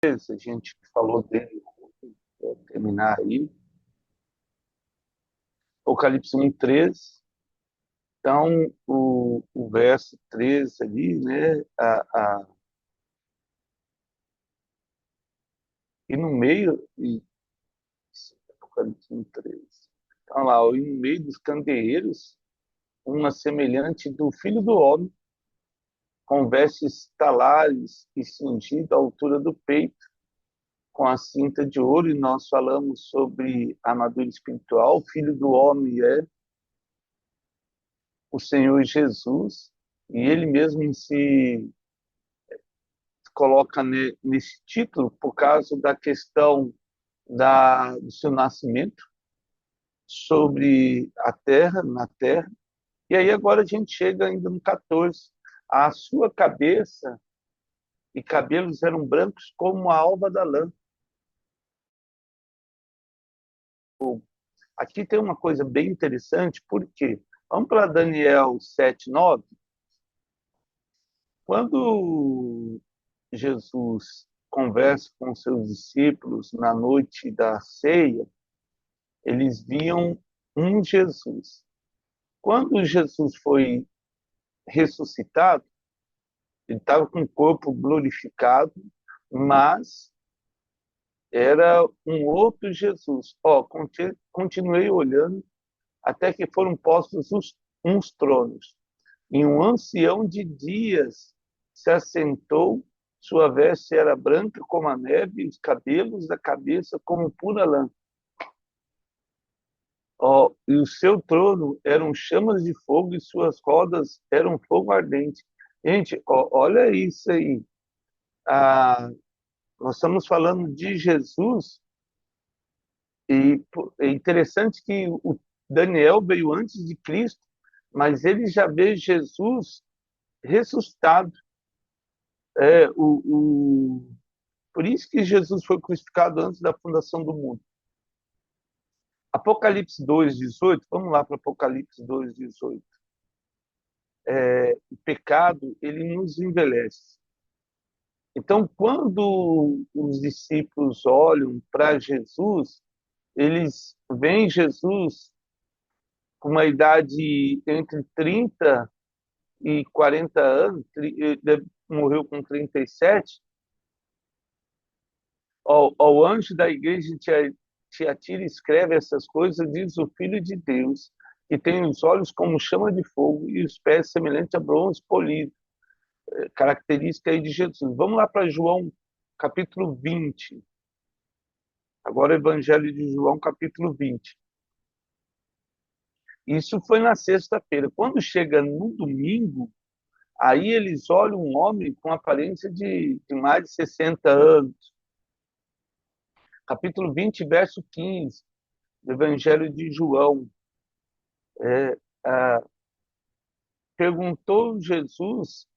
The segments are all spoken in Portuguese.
a gente falou dele, vou terminar aí. Apocalipse 1:13. Então, o verso 13 ali, né? E no meio, Apocalipse 1:13. Então, lá, e no meio dos candeeiros, uma semelhante do Filho do Homem, com vestes talares e cingido à altura do peito, com a cinta de ouro, e nós falamos sobre a armadura espiritual. O Filho do Homem é o Senhor Jesus, e ele mesmo se coloca nesse título por causa da questão do seu nascimento sobre a terra, na terra. E aí agora a gente chega ainda no 14. A sua cabeça e cabelos eram brancos como a alva da lã. Aqui tem uma coisa bem interessante, porque vamos para Daniel 7:9. Quando Jesus conversa com seus discípulos na noite da ceia, eles viam um Jesus. Quando Jesus foi ressuscitado, ele estava com o corpo glorificado, mas era um outro Jesus. Continuei olhando até que foram postos uns tronos. E um ancião de dias se assentou, sua veste era branca como a neve, e os cabelos da cabeça como pura lã. E o seu trono eram chamas de fogo e suas rodas eram fogo ardente. Gente, olha isso aí. Ah, nós estamos falando de Jesus e é interessante que o Daniel veio antes de Cristo, mas ele já vê Jesus ressuscitado. Por isso que Jesus foi crucificado antes da fundação do mundo. Apocalipse 2:18, vamos lá para Apocalipse 2:18. O pecado, ele nos envelhece. Então, quando os discípulos olham para Jesus, eles veem Jesus com uma idade entre 30 e 40 anos, ele morreu com 37. Ao anjo da igreja de Tiatira escreve essas coisas, diz o Filho de Deus, que tem os olhos como chama de fogo e os pés semelhantes a bronze polido. Característica aí de Jesus. Vamos lá para João, capítulo 20. Agora, Evangelho de João, capítulo 20. Isso foi na sexta-feira. Quando chega no domingo, aí eles olham um homem com aparência de mais de 60 anos. Capítulo 20, verso 15, do Evangelho de João. É, ah, perguntou Jesus,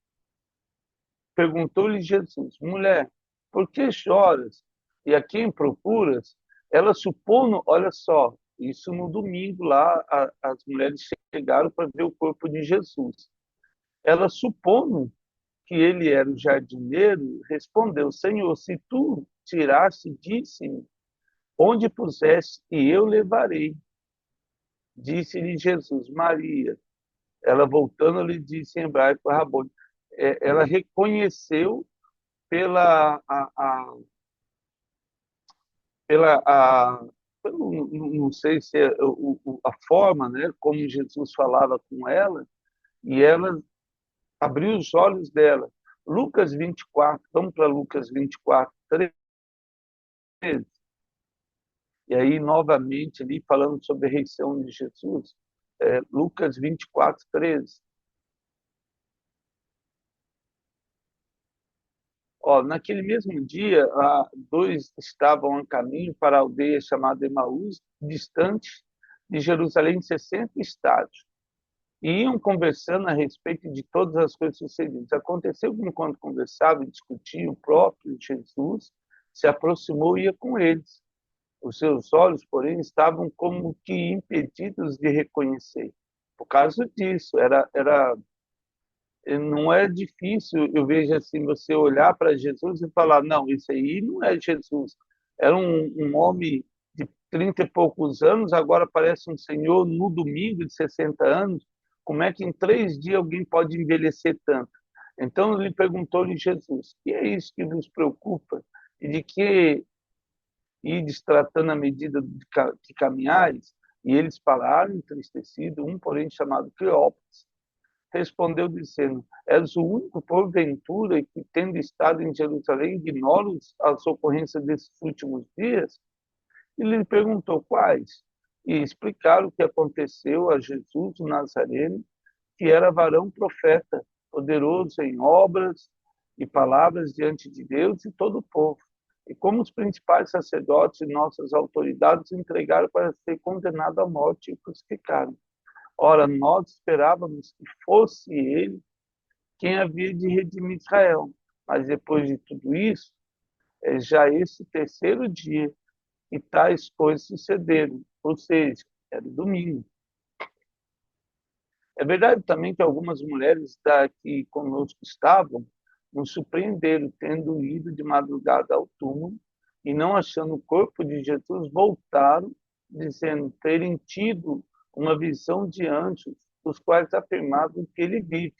Perguntou-lhe Jesus, mulher, por que choras? E a quem procuras? Ela supondo, olha só, isso no domingo lá, as mulheres chegaram para ver o corpo de Jesus. Ela supondo que ele era o jardineiro, respondeu, Senhor, se tu tiraste, disse-me, onde puseste, e eu levarei. Disse-lhe Jesus, Maria. Ela voltando lhe disse em hebraico, Rabone. Ela reconheceu pela pela eu não sei se é a forma, né, como Jesus falava com ela, e ela abriu os olhos dela. Lucas 24, vamos para Lucas 24, 13. E aí, novamente, ali falando sobre a ressurreição de Jesus, Lucas 24, 13. Naquele mesmo dia, dois estavam a caminho para a aldeia chamada Emaús, distante de Jerusalém 60 estádios, e iam conversando a respeito de todas as coisas sucedidas. Aconteceu que, enquanto conversavam e discutiam, o próprio Jesus se aproximou e ia com eles. Os seus olhos, porém, estavam como que impedidos de reconhecer. Por causa disso, era Não é difícil, eu vejo assim, você olhar para Jesus e falar, não, isso aí não é Jesus. Era um homem de 30 e poucos anos, agora parece um senhor no domingo de 60 anos. Como é que em 3 dias alguém pode envelhecer tanto? Então ele perguntou-lhe Jesus, que é isso que vos preocupa? E de que ides tratando à medida que caminhais? E eles pararam entristecidos, um porém chamado Cleópas, respondeu dizendo, és o único, porventura, que, tendo estado em Jerusalém, ignoras as ocorrências desses últimos dias? E lhe perguntou quais. E explicaram o que aconteceu a Jesus, o Nazareno, que era varão profeta, poderoso em obras e palavras diante de Deus e todo o povo. E como os principais sacerdotes e nossas autoridades entregaram para ser condenado à morte e crucificaram. Ora, nós esperávamos que fosse ele quem havia de redimir Israel. Mas depois de tudo isso, é já esse terceiro dia que tais coisas sucederam, ou seja, era domingo. É verdade também que algumas mulheres que conosco estavam nos surpreenderam, tendo ido de madrugada ao túmulo e não achando o corpo de Jesus, voltaram, dizendo terem tido uma visão de anjos, os quais afirmavam que ele vive.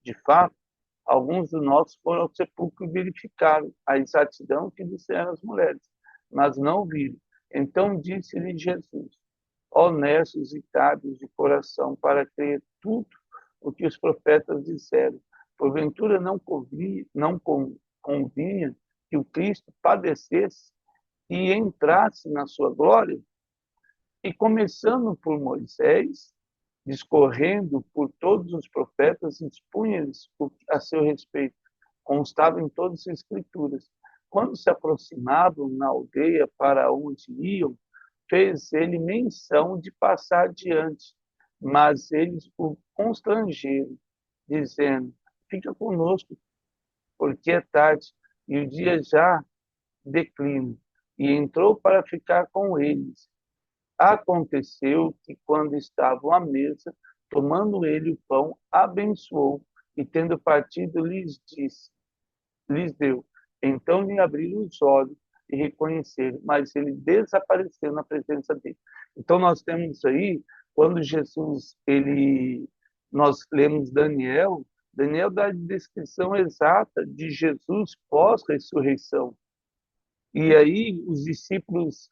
De fato, alguns dos nossos foram ao sepulcro e verificaram a exatidão que disseram as mulheres, mas não viram. Então disse-lhe Jesus, honestos e sábios de coração, para crer tudo o que os profetas disseram. Porventura não convinha que o Cristo padecesse e entrasse na sua glória? E começando por Moisés, discorrendo por todos os profetas, expunha-lhes a seu respeito, constava em todas as escrituras. Quando se aproximavam na aldeia para onde iam, fez ele menção de passar adiante, mas eles o constrangeram, dizendo, fica conosco, porque é tarde, e o dia já declina. E entrou para ficar com eles. Aconteceu que, quando estavam à mesa, tomando ele o pão, abençoou, e tendo partido, lhes deu. Então lhe abriram os olhos e reconheceram, mas ele desapareceu na presença dele. Então nós temos aí, quando Jesus, nós lemos Daniel, Daniel dá a descrição exata de Jesus pós-ressurreição. E aí os discípulos,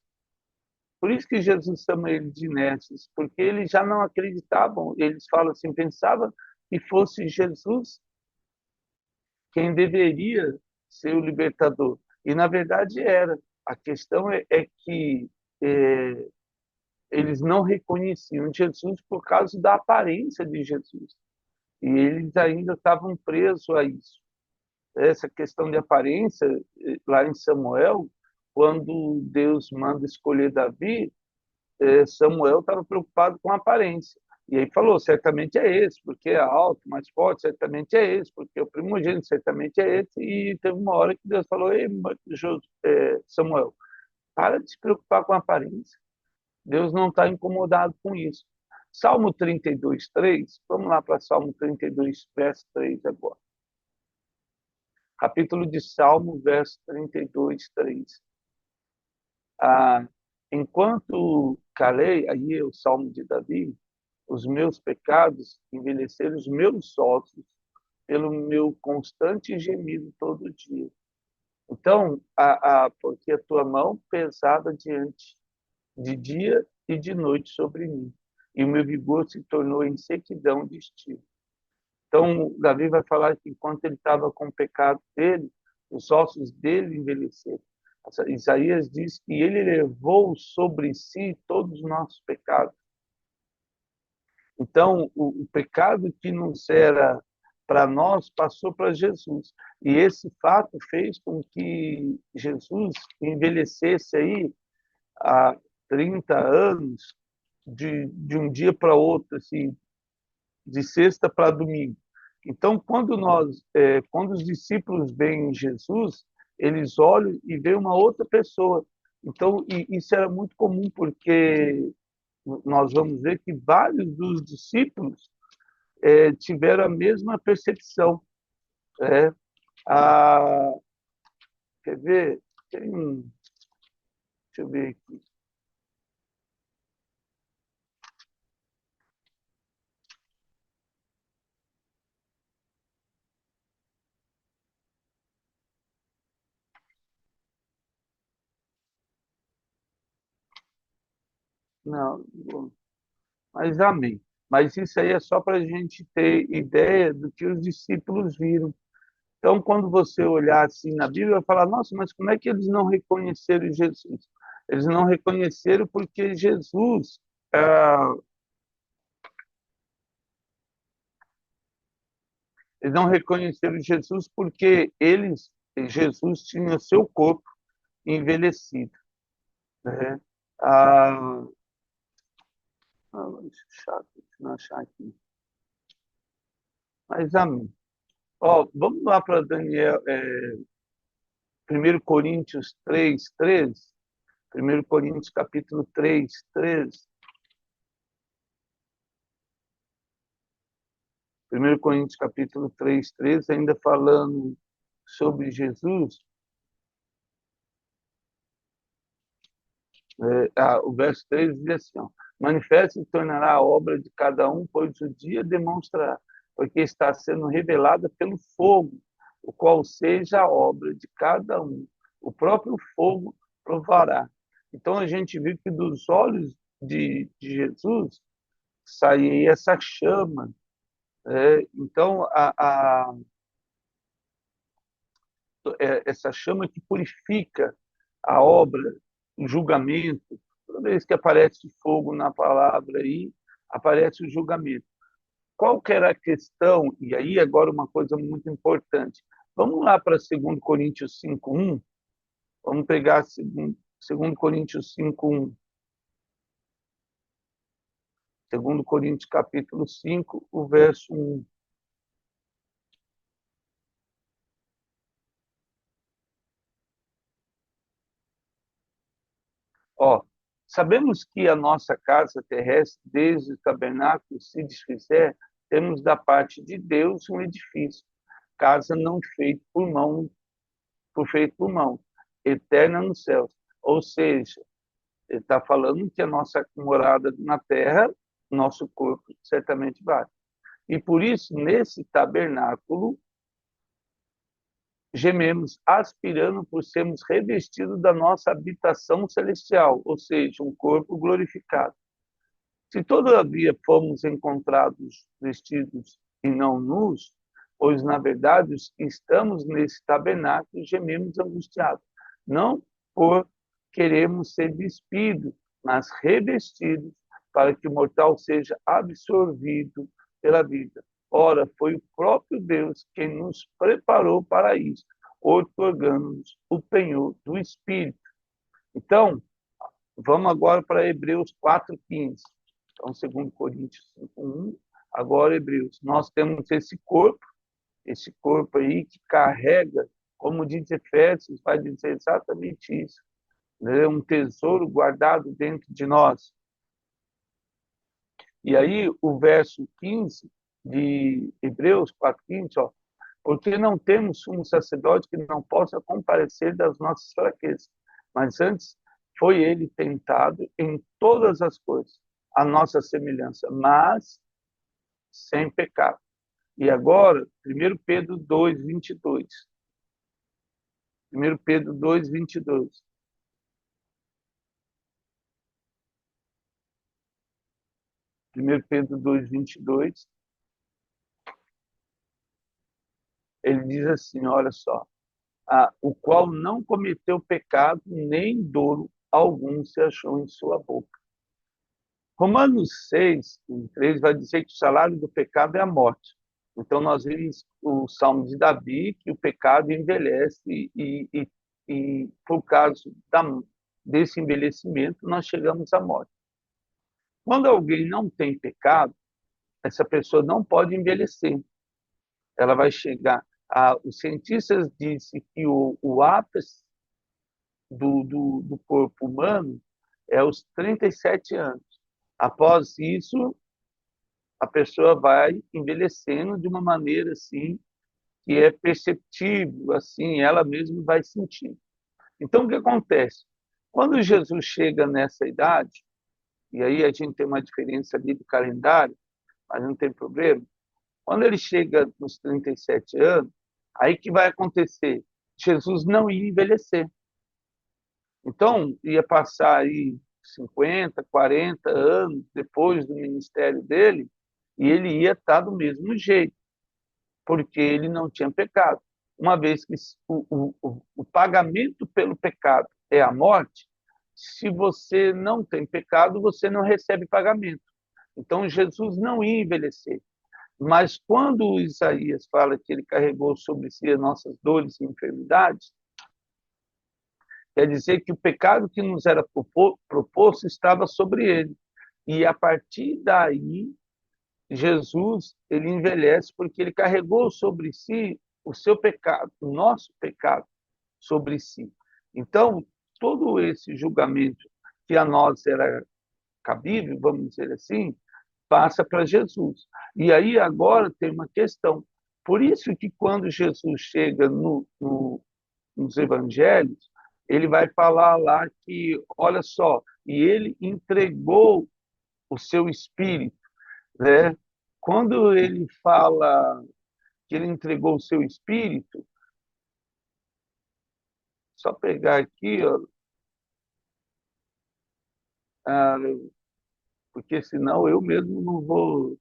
por isso que Jesus chama ele de Nécios, porque eles já não acreditavam, eles falam assim, pensavam que fosse Jesus quem deveria ser o libertador. E, na verdade, era. A questão é que é, eles não reconheciam Jesus por causa da aparência de Jesus. E eles ainda estavam presos a isso. Essa questão de aparência, lá em Samuel, quando Deus manda escolher Davi, Samuel estava preocupado com a aparência. E aí falou, certamente é esse, porque é alto, mais forte, certamente é esse, porque o primogênito, certamente é esse. E teve uma hora que Deus falou, ei, Samuel, para de se preocupar com a aparência. Deus não está incomodado com isso. Salmo 32, 3, vamos lá para Salmo 32, verso 3 agora. Capítulo de Salmo, verso 32, 3. Ah, enquanto calei, aí é o Salmo de Davi, os meus pecados envelheceram os meus ossos pelo meu constante gemido todo dia. Então, porque a tua mão pesava diante de dia e de noite sobre mim, e o meu vigor se tornou em sequidão de estio. Então, Davi vai falar que enquanto ele estava com o pecado dele, os ossos dele envelheceram. Isaías diz que ele levou sobre si todos os nossos pecados. Então, o pecado que nos era para nós passou para Jesus. E esse fato fez com que Jesus envelhecesse aí há 30 anos, de um dia para outro, assim, de sexta para domingo. Então, quando os discípulos veem Jesus, eles olham e veem uma outra pessoa. Então, isso era muito comum, porque nós vamos ver que vários dos discípulos tiveram a mesma percepção. É, a, quer ver? Deixa eu ver aqui. Não, mas amém. Mas isso aí é só para a gente ter ideia do que os discípulos viram. Então, quando você olhar assim na Bíblia, vai falar, nossa, mas como é que eles não reconheceram Jesus? Eles não reconheceram porque Jesus, ah, eles não reconheceram Jesus porque Jesus tinha seu corpo envelhecido, né? Ah, chato, deixa eu achar aqui. Mas amém. Ó, vamos lá para Daniel, 1 Coríntios 3, 13. 1 Coríntios capítulo 3, 13. 1 Coríntios capítulo 3, 13, ainda falando sobre Jesus, o verso 13 diz assim, ó, manifesta e tornará a obra de cada um, pois o dia demonstrará, porque está sendo revelada pelo fogo, o qual seja a obra de cada um. O próprio fogo provará. Então a gente viu que dos olhos de Jesus saía essa chama. Então, essa chama que purifica a obra, o julgamento. Toda vez que aparece fogo na palavra aí, aparece o julgamento. Qual que era a questão? E aí agora uma coisa muito importante. Vamos lá para 2 Coríntios 5:1. Vamos pegar 2 Coríntios 5:1. 2 Coríntios capítulo 5, o verso 1. Ó, sabemos que a nossa casa terrestre, desde o tabernáculo, se desfizer, temos da parte de Deus um edifício, casa não feita por mão, feito por mão, eterna nos céus. Ou seja, ele está falando que a nossa morada na terra, nosso corpo, certamente vai. E por isso, nesse tabernáculo, gememos, aspirando por sermos revestidos da nossa habitação celestial, ou seja, um corpo glorificado. Se todavia fomos encontrados vestidos e não nus, pois na verdade os que estamos nesse tabernáculo gememos angustiados, não por queremos ser despidos, mas revestidos, para que o mortal seja absorvido pela vida. Ora, foi o próprio Deus quem nos preparou para isso, otorgando-nos o penhor do Espírito. Então, vamos agora para Hebreus 4:15. Então, 2 Coríntios 5:1, agora Hebreus. Nós temos esse corpo aí que carrega, como diz Efésios, vai dizer exatamente isso. É um tesouro guardado dentro de nós. E aí, o verso 15 de Hebreus 4:15, ó, porque não temos um sacerdote que não possa comparecer das nossas fraquezas, mas antes foi ele tentado em todas as coisas, a nossa semelhança, mas sem pecado. E agora, 1 Pedro 2:22. 1 Pedro 2:22. 1 Pedro 2:22. Ele diz assim, olha só, o qual não cometeu pecado, nem dolo algum se achou em sua boca. Romanos 6:3 vai dizer que o salário do pecado é a morte. Então, nós vimos o Salmo de Davi, que o pecado envelhece e por causa desse envelhecimento, nós chegamos à morte. Quando alguém não tem pecado, essa pessoa não pode envelhecer. Ela vai chegar. Os cientistas dizem que o ápice do corpo humano é os 37 anos. Após isso, a pessoa vai envelhecendo de uma maneira assim que é perceptível, assim, ela mesma vai sentindo. Então, o que acontece? Quando Jesus chega nessa idade, e aí a gente tem uma diferença ali do calendário, mas não tem problema. Quando ele chega nos 37 anos, aí que vai acontecer? Jesus não ia envelhecer. Então, ia passar aí 50, 40 anos depois do ministério dele, e ele ia estar do mesmo jeito, porque ele não tinha pecado. Uma vez que o pagamento pelo pecado é a morte, se você não tem pecado, você não recebe pagamento. Então, Jesus não ia envelhecer. Mas quando Isaías fala que ele carregou sobre si as nossas dores e enfermidades, quer dizer que o pecado que nos era proposto estava sobre ele. E a partir daí, Jesus, ele envelhece porque ele carregou sobre si o seu pecado, o nosso pecado sobre si. Então, todo esse julgamento que a nós era cabível, vamos dizer assim, passa para Jesus. E aí agora tem uma questão. Por isso que quando Jesus chega nos evangelhos, ele vai falar lá que, olha só, e ele entregou o seu espírito, né? Quando ele fala que ele entregou o seu espírito, só pegar aqui, ó, ah, porque senão eu mesmo não vou.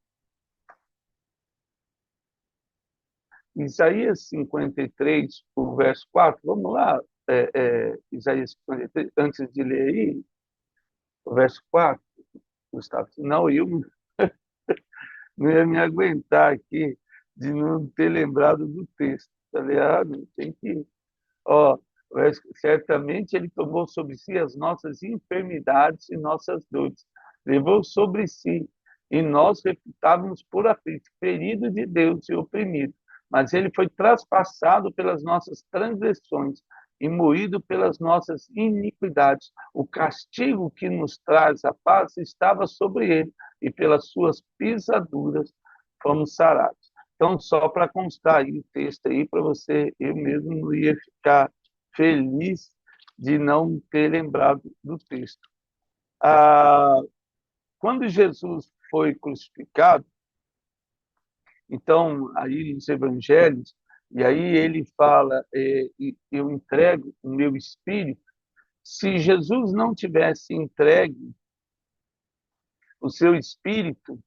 Isaías 53, o verso 4, vamos lá, Isaías 53, antes de ler aí, o verso 4, Gustavo, senão eu não ia me aguentar aqui de não ter lembrado do texto. Falei, não tem que. Ó, certamente ele tomou sobre si as nossas enfermidades e nossas dores, levou sobre si, e nós reputávamos por aflito, ferido de Deus e oprimido. Mas ele foi traspassado pelas nossas transgressões e moído pelas nossas iniquidades. O castigo que nos traz a paz estava sobre ele, e pelas suas pisaduras fomos sarados. Então, só para constar aí o texto aí, para você, eu mesmo não ia ficar feliz de não ter lembrado do texto. Ah, quando Jesus foi crucificado, então, aí nos evangelhos, e aí ele fala, eu entrego o meu espírito. Se Jesus não tivesse entregue o seu espírito,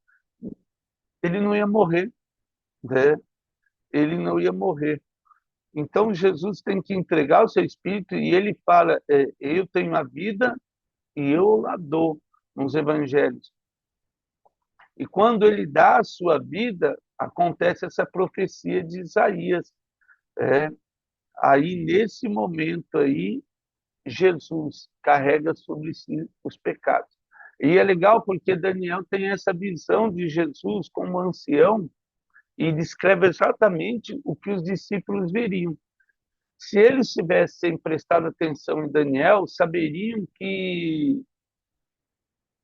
ele não ia morrer, né? Ele não ia morrer. Então, Jesus tem que entregar o seu espírito e ele fala: eu tenho a vida e eu a dou, nos evangelhos. E quando ele dá a sua vida, acontece essa profecia de Isaías. É, aí, nesse momento aí, Jesus carrega sobre si os pecados. E é legal porque Daniel tem essa visão de Jesus como ancião e descreve exatamente o que os discípulos veriam. Se eles tivessem prestado atenção em Daniel, saberiam que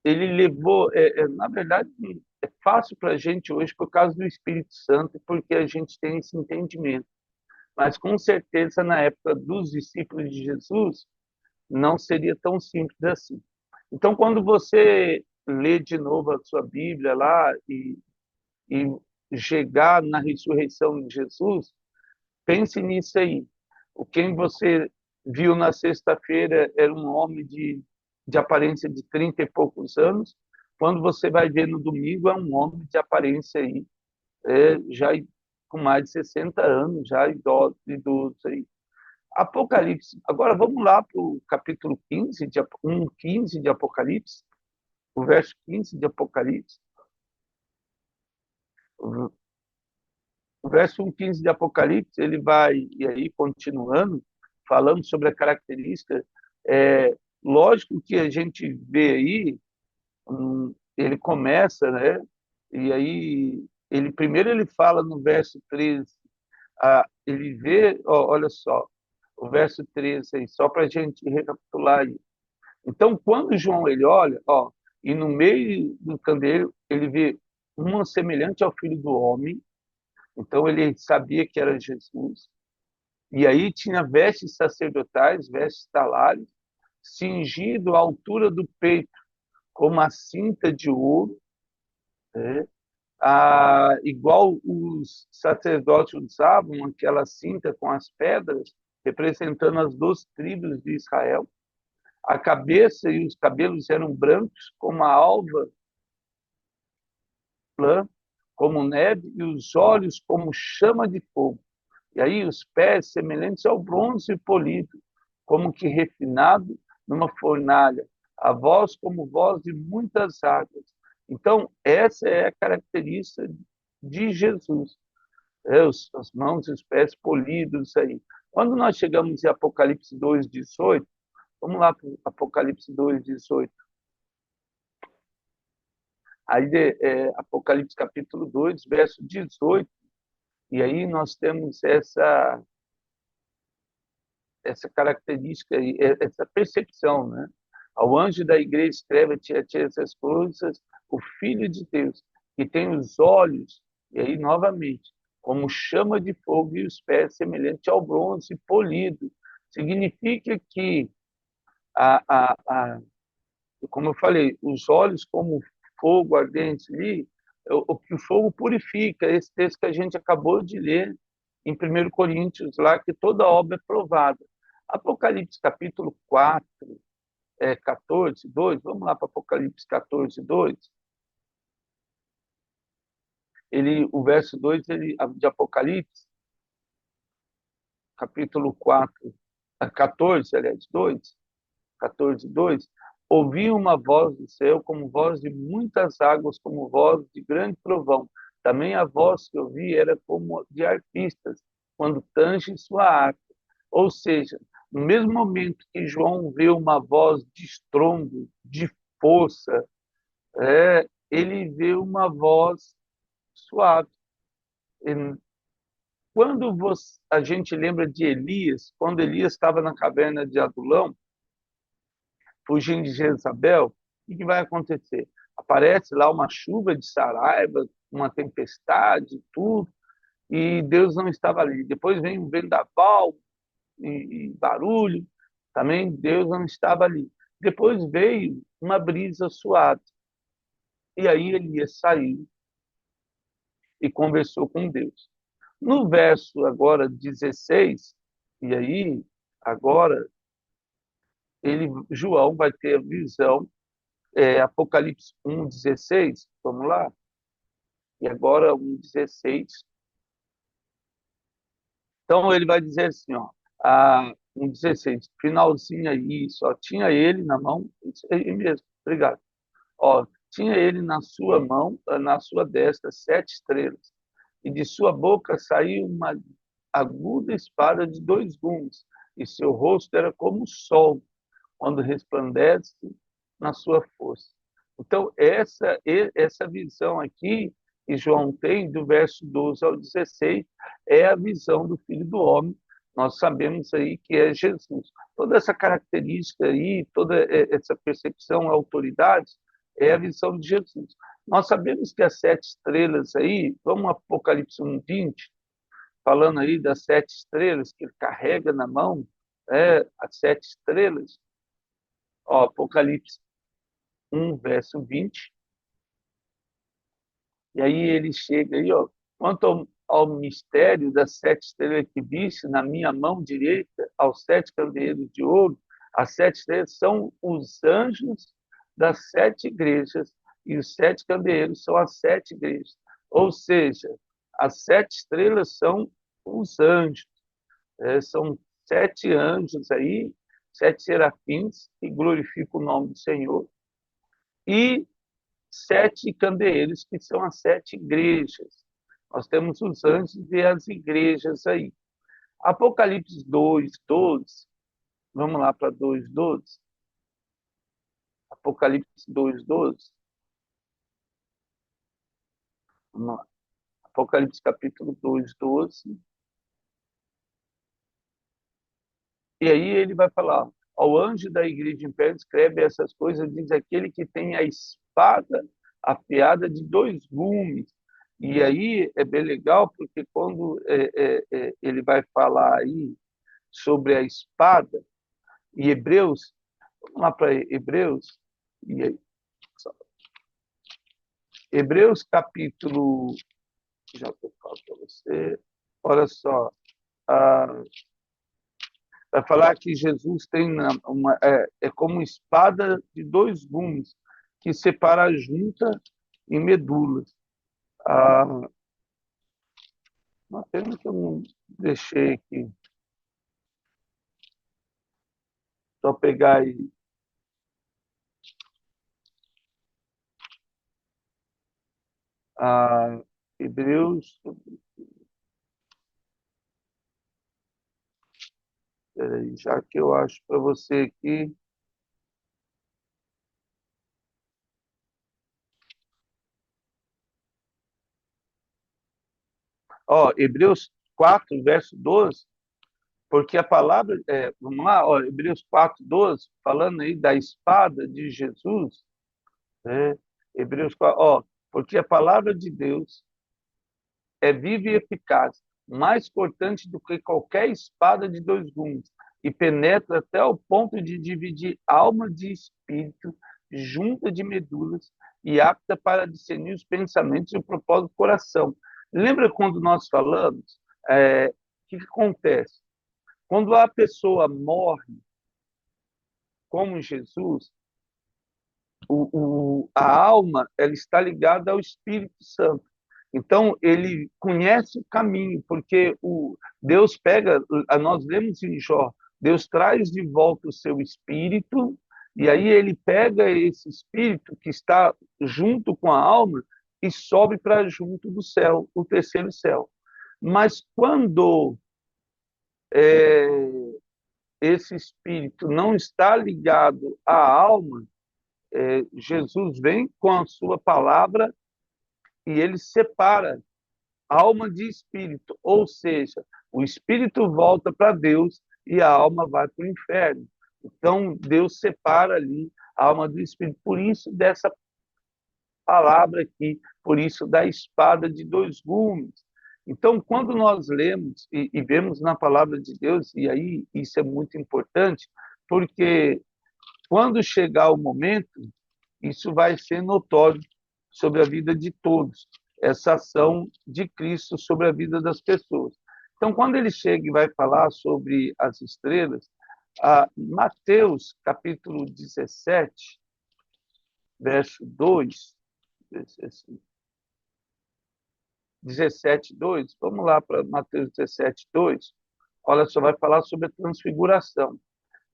ele levou. Na verdade, é fácil para a gente hoje por causa do Espírito Santo, porque a gente tem esse entendimento. Mas com certeza, na época dos discípulos de Jesus, não seria tão simples assim. Então, quando você lê de novo a sua Bíblia lá e chegar na ressurreição de Jesus, pense nisso aí. O quem você viu na sexta-feira era um homem de aparência de 30 e poucos anos. Quando você vai ver no domingo, é um homem de aparência aí, já com mais de 60 anos, já idoso aí. Apocalipse. Agora vamos lá para o capítulo 15, 1:15 de Apocalipse, o verso 15 de Apocalipse. O verso 1:15 de Apocalipse, ele vai, e aí continuando, falando sobre a característica, lógico que a gente vê aí, ele começa, né? E aí, primeiro ele fala no verso 13, ele vê, olha só, o verso 13 aí, só para a gente recapitular aí. Então, quando João ele olha, e no meio do candeeiro ele vê uma semelhante ao Filho do Homem. Então ele sabia que era Jesus. E aí tinha vestes sacerdotais, vestes talares, cingido à altura do peito, com uma cinta de ouro, né? Igual os sacerdotes usavam aquela cinta com as pedras, representando as 12 tribos de Israel. A cabeça e os cabelos eram brancos, como a alva lã, como neve, e os olhos como chama de fogo. E aí os pés semelhantes ao bronze polido, como que refinado numa fornalha, a voz como voz de muitas águas. Então, essa é a característica de Jesus. As mãos e os pés polidos aí. Quando nós chegamos em Apocalipse 2:18, vamos lá para Apocalipse 2:18. Aí, Apocalipse capítulo 2, verso 18, e aí nós temos essa característica, essa percepção, né? Ao anjo da igreja escreve-te a ti essas coisas, o Filho de Deus, que tem os olhos, e aí novamente, como chama de fogo e os pés semelhante ao bronze polido. Significa que, como eu falei, os olhos como fogo ardente ali, o que o fogo purifica, esse texto que a gente acabou de ler em 1 Coríntios, lá que toda obra é provada. Apocalipse capítulo 4, 14, 2, vamos lá para Apocalipse 14, 2. O verso 2 de Apocalipse, capítulo 4, 14, aliás, 2, 14, 2. Ouvi uma voz do céu como voz de muitas águas, como voz de grande trovão. Também a voz que ouvi era como de arpistas, quando tangem sua harpa. Ou seja, no mesmo momento que João vê uma voz de estrondo, de força, ele vê uma voz suave. Quando a gente lembra de Elias, quando Elias estava na caverna de Adulão, fugindo de Jezabel, o que vai acontecer? Aparece lá uma chuva de saraiva, uma tempestade, tudo, e Deus não estava ali. Depois vem um vendaval e barulho, também Deus não estava ali. Depois veio uma brisa suave, e aí Elias saiu e conversou com Deus. No verso agora 16, e aí agora João vai ter a visão, Apocalipse 1:16, vamos lá? E agora 1:16. Então ele vai dizer assim, ó, 1:16, finalzinho aí, só tinha ele na mão, isso aí mesmo, obrigado. Ó, tinha ele na sua mão, na sua destra, 7 estrelas, e de sua boca saiu uma aguda espada de 2 gumes, e seu rosto era como o sol, quando resplandece na sua força. Então, essa visão aqui que João tem, do verso 12 ao 16, é a visão do Filho do Homem. Nós sabemos aí que é Jesus. Toda essa característica aí, toda essa percepção, autoridade, é a visão de Jesus. Nós sabemos que as 7 estrelas aí, vamos Apocalipse 1:20, falando aí das 7 estrelas que ele carrega na mão, as 7 estrelas, ó, Apocalipse 1, verso 20, e aí ele chega aí, ó, quanto ao mistério das 7 estrelas que viste na minha mão direita, aos 7 candeeiros de ouro, as 7 estrelas são os anjos das 7 igrejas, e os 7 candeeiros são as 7 igrejas. Ou seja, as 7 estrelas são os anjos, são 7 anjos aí, 7 serafins que glorificam o nome do Senhor, e 7 candeeiros, que são as 7 igrejas. Nós temos os anjos e as igrejas aí. Apocalipse 2:12. Vamos lá para 2:12. Apocalipse 2:12. Vamos lá. Apocalipse capítulo 2:12. E aí ele vai falar: ao anjo da igreja em pé escreve essas coisas, diz aquele que tem a espada afiada de dois gumes. E aí é bem legal, porque quando ele vai falar aí sobre a espada, e Hebreus, vamos lá para Hebreus, e aí, Hebreus capítulo, já vou falar para você, olha só, ah, vai falar que Jesus tem é como espada de dois gumes, que separa a junta e medula. Ah, uma pena que eu não deixei aqui. Só pegar aí. Hebreus. Peraí, já que eu acho para você aqui. Ó, Hebreus 4, verso 12. Porque a palavra. Vamos lá, ó, Hebreus 4, 12, falando aí da espada de Jesus. Né? Hebreus 4, ó. Porque a palavra de Deus é viva e eficaz, mais cortante do que qualquer espada de dois gumes, e penetra até o ponto de dividir alma de espírito, junta de medulas, e apta para discernir os pensamentos e o propósito do coração. Lembra quando nós falamos? O que acontece? Quando a pessoa morre, como Jesus, a alma ela está ligada ao Espírito Santo. Então, ele conhece o caminho, porque Deus pega, nós lemos em Jó, Deus traz de volta o seu espírito, e aí ele pega esse espírito que está junto com a alma e sobe para junto do céu, o terceiro céu. Mas quando é, esse espírito não está ligado à alma, Jesus vem com a sua palavra e ele separa alma de espírito, ou seja, o espírito volta para Deus e a alma vai para o inferno. Então, Deus separa ali a alma do espírito. Por isso, dessa palavra aqui, por isso, da espada de dois gumes. Então, quando nós lemos e vemos na palavra de Deus, e aí isso é muito importante, porque quando chegar o momento, isso vai ser notório sobre a vida de todos, essa ação de Cristo sobre a vida das pessoas. Então, quando ele chega e vai falar sobre as estrelas, Mateus, capítulo 17, verso 2, 17, 2, vamos lá para Mateus 17, 2, olha só, vai falar sobre a transfiguração.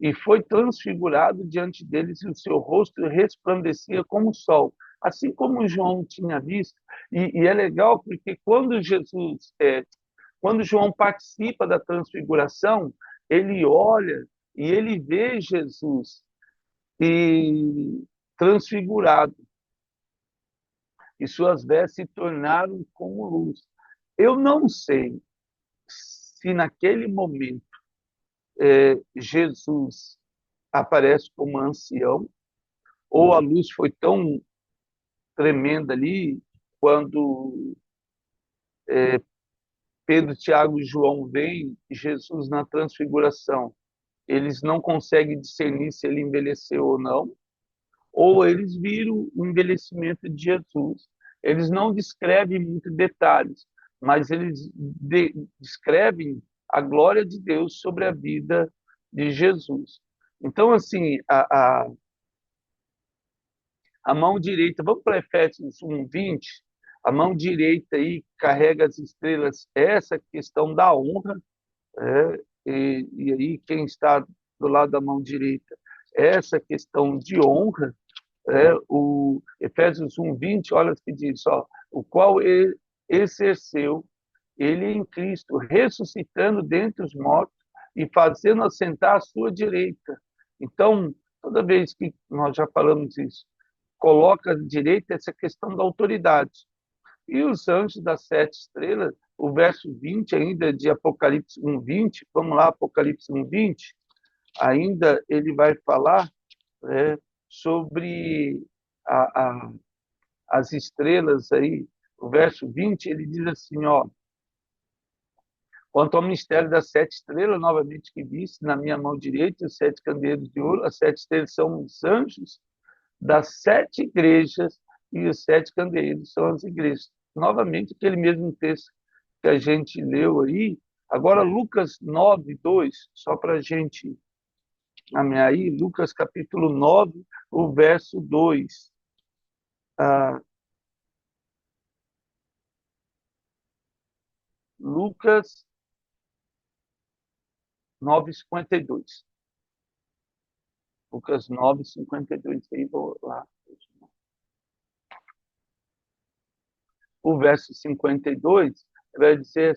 E foi transfigurado diante deles e o seu rosto resplandecia como o sol, assim como João tinha visto. E é legal porque quando João participa da transfiguração, ele olha e ele vê Jesus e transfigurado, e suas vestes se tornaram como luz. Eu não sei se naquele momento Jesus aparece como ancião, ou a luz foi tão tremenda ali, quando Pedro, Tiago e João veem Jesus na transfiguração, eles não conseguem discernir se ele envelheceu ou eles viram o envelhecimento de Jesus. Eles não descrevem muitos detalhes, mas eles descrevem a glória de Deus sobre a vida de Jesus. Então, assim, a mão direita, vamos para Efésios 1:20, a mão direita aí carrega as estrelas, essa questão da honra, e aí quem está do lado da mão direita, essa questão de honra, o Efésios 1:20, olha o que diz, ó, o qual ele exerceu, ele em Cristo, ressuscitando dentre os mortos e fazendo assentar à sua direita. Então, toda vez que nós já falamos isso, coloca à direita essa questão da autoridade. E os anjos das sete estrelas, o verso 20 ainda de Apocalipse 1:20, vamos lá, Apocalipse 1:20, ainda ele vai falar sobre a, a, as estrelas aí, o verso 20, ele diz assim, ó, quanto ao mistério das 7 estrelas, novamente que disse, na minha mão direita, os 7 candeeiros de ouro, as 7 estrelas são os anjos das 7 igrejas e os 7 candeeiros são as igrejas. Novamente, aquele mesmo texto que a gente leu aí. Agora, Lucas 9:2, só para a gente caminhar aí, Lucas capítulo 9, o verso 2. Lucas 9:52. Lucas 9:52. Aí vou lá. O verso 52 vai dizer,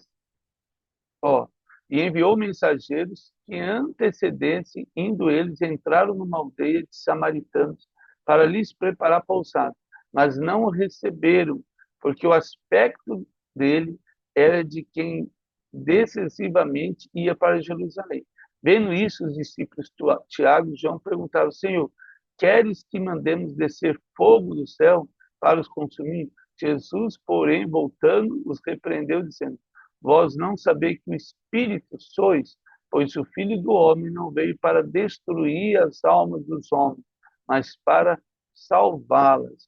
ó, e enviou mensageiros que antecedessem, indo eles, entraram numa aldeia de samaritanos para lhes preparar pousada, mas não o receberam, porque o aspecto dele era de quem decisivamente ia para Jerusalém. Vendo isso, os discípulos Tiago e João perguntaram, Senhor, queres que mandemos descer fogo do céu para os consumir? Jesus, porém, voltando, os repreendeu, dizendo, vós não sabeis que o Espírito sois, pois o Filho do Homem não veio para destruir as almas dos homens, mas para salvá-las.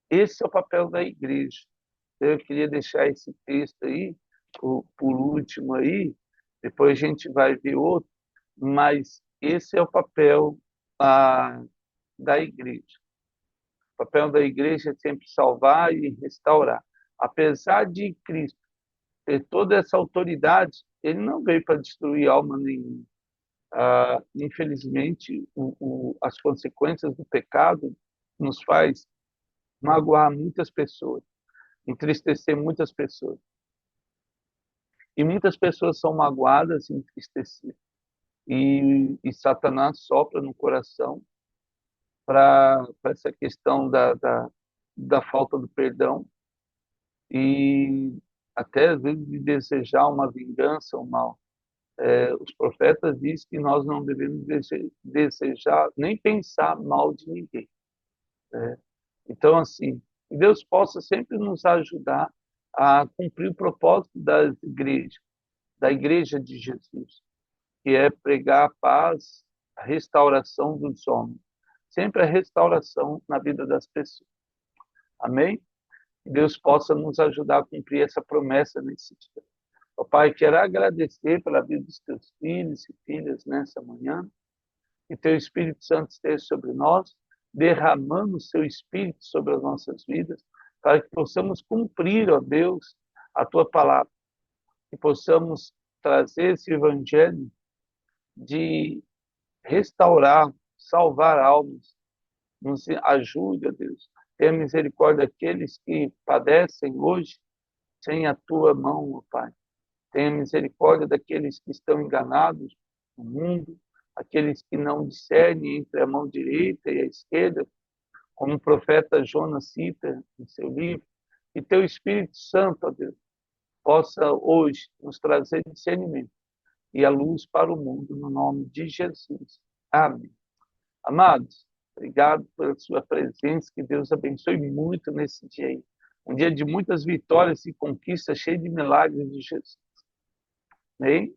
Esse é o papel da igreja. Eu queria deixar esse texto aí, por último aí, depois a gente vai ver outro, mas esse é o papel da igreja. O papel da igreja é sempre salvar e restaurar. Apesar de Cristo ter toda essa autoridade, ele não veio para destruir alma nenhuma. Infelizmente, as consequências do pecado nos faz magoar muitas pessoas, entristecer muitas pessoas. E muitas pessoas são magoadas e entristecidas. E Satanás sopra no coração para essa questão da falta do perdão e até às vezes de desejar uma vingança, um mal. Os profetas dizem que nós não devemos desejar nem pensar mal de ninguém. Então, assim, que Deus possa sempre nos ajudar a cumprir o propósito da igreja de Jesus, que é pregar a paz, a restauração dos homens. Sempre a restauração na vida das pessoas. Amém? Que Deus possa nos ajudar a cumprir essa promessa nesse dia. Ó Pai, quero agradecer pela vida dos teus filhos e filhas nessa manhã. Que teu Espírito Santo esteja sobre nós, derramando o seu Espírito sobre as nossas vidas, para que possamos cumprir, ó Deus, a tua palavra. Que possamos trazer esse evangelho de restaurar, salvar almas. Nos ajude, ó Deus. Tenha misericórdia daqueles que padecem hoje sem a tua mão, ó Pai. Tenha misericórdia daqueles que estão enganados no mundo, aqueles que não discernem entre a mão direita e a esquerda, como o profeta Jonas cita em seu livro. Que teu Espírito Santo, ó Deus, possa hoje nos trazer discernimento e a luz para o mundo, no nome de Jesus. Amém. Amados, obrigado pela sua presença, que Deus abençoe muito nesse dia aí. Um dia de muitas vitórias e conquistas, cheio de milagres de Jesus. Amém?